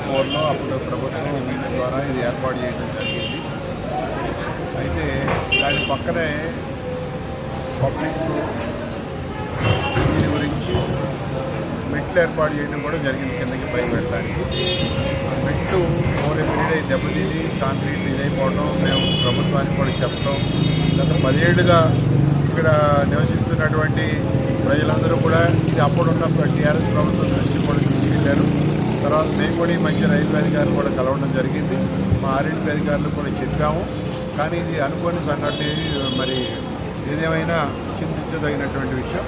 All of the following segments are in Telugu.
2004లో అప్పుడు ప్రభుత్వం వీళ్ళ ద్వారా ఇది ఏర్పాటు చేయడం జరిగింది. అయితే దాని పక్కనే పబ్లిక్ దీని గురించి మెట్లు ఏర్పాటు చేయడం కూడా జరిగింది. కిందకి పైకి వెళ్ళడానికి మెట్లు ఓవర్ పీరియడ్ దెబ్బతిని కాంక్రీట్ ఇదైపోవడం మేము ప్రభుత్వానికి కూడా చెప్పడం, గత 10 ఏళ్ళుగా ఇక్కడ నివసిస్తున్నటువంటి ప్రజలందరూ కూడా ఇది అప్పుడున్న టీఆర్ఎస్ ప్రభుత్వం దృష్టి కూడా తీసుకెళ్లారు. తర్వాత మేము కూడా ఈ మధ్య రైల్వే అధికారులు కూడా కలవడం జరిగింది. మా ఆర్ఎండ్బీ అధికారులు కూడా చెప్పాము. కానీ ఇది అనుకోని సంఘటన, మరి ఏదేమైనా చింతించదగినటువంటి విషయం.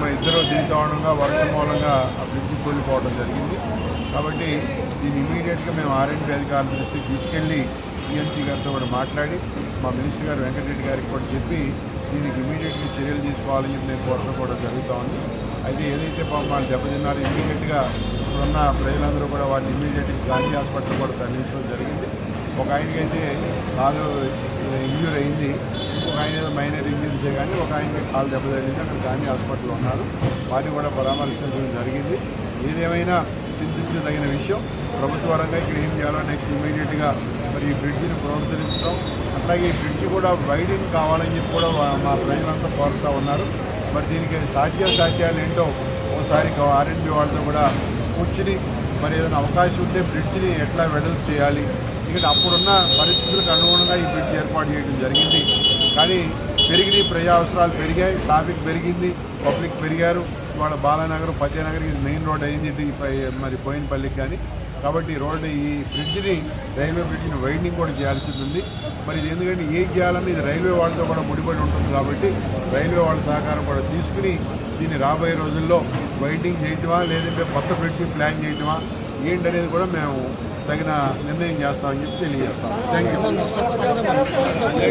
మేము ఇద్దరు దీనికారణంగా వర్షం మూలంగా ఆ బ్రిడ్జి కూలిపోవడం జరిగింది. కాబట్టి దీన్ని ఇమీడియట్గా మేము ఆర్ఎండ్బీ అధికారుల దృష్టికి తీసుకెళ్ళి టీఎంసీ గారితో కూడా మాట్లాడి మా మినిస్టర్ గారు వెంకటరెడ్డి గారికి కూడా చెప్పి దీనికి ఇమీడియట్గా చర్యలు తీసుకోవాలని నేను కోరడం కూడా జరుగుతూ ఉంది. అయితే ఏదైతే పాపం వాళ్ళు దెబ్బతిన్నారో ఇమీడియట్గా ఇప్పుడున్న ప్రజలందరూ కూడా వాటిని ఇమీడియట్గా గాంధీ హాస్పిటల్ కూడా తరలించడం జరిగింది. ఒక ఆయనకైతే కాలు ఇంజ్యూర్ అయింది, ఒక ఆయన ఏదో మైనర్ ఇంజరీసే, కానీ ఒక ఆయనకి కాలు దెబ్బ తగిలింది. అక్కడ గాంధీ హాస్పిటల్లో ఉన్నారు. వాటిని కూడా పరామర్శించడం జరిగింది. ఏదేమైనా చింతించదగిన విషయం. ప్రభుత్వ పరంగా ఇక్కడ ఏం చేయాలో నెక్స్ట్ ఇమీడియట్గా మరి ఈ బ్రిడ్జిని పునరుద్ధరించడం, అట్లాగే ఈ బ్రిడ్జి కూడా వైడింగ్ కావాలని చెప్పి కూడా మా ప్రజలంతా కోరుతూ ఉన్నారు. మరి దీనికి సాధ్యాలు ఏంటో ఒకసారి ఆర్ఎండ్బీ వాళ్ళతో కూడా కూర్చుని మరి ఏదైనా అవకాశం ఉంటే బ్రిడ్జిని ఎట్లా వెడల్పు చేయాలి, ఇక్కడ అప్పుడున్న పరిస్థితులకు అనుగుణంగా ఈ బ్రిడ్జ్ ఏర్పాటు చేయడం జరిగింది. కానీ ప్రజా అవసరాలు పెరిగాయి, ట్రాఫిక్ పెరిగింది, పబ్లిక్ పెరిగారు. వాళ్ళ బాలానగర్ ఫతేనగర్ ఇది మెయిన్ రోడ్ అయింది మరి బోయినపల్లికి. కానీ కాబట్టి రోడ్డు ఈ బ్రిడ్జిని రైల్వే బ్రిడ్జిని వైండింగ్ కూడా చేయాల్సింది ఉంది. మరి ఇది ఎందుకంటే ఏం చేయాలని ఇది రైల్వే వాళ్ళతో కూడా ముడిపడి ఉంటుంది. కాబట్టి రైల్వే వాళ్ళ సహకారం కూడా తీసుకుని దీన్ని రాబోయే రోజుల్లో వైండింగ్ చేయటమా లేదంటే కొత్త బ్రిడ్జి ప్లాన్ చేయటమా ఏంటనేది కూడా మేము తగిన నిర్ణయం చేస్తామని చెప్పి తెలియజేస్తాం. Thank you.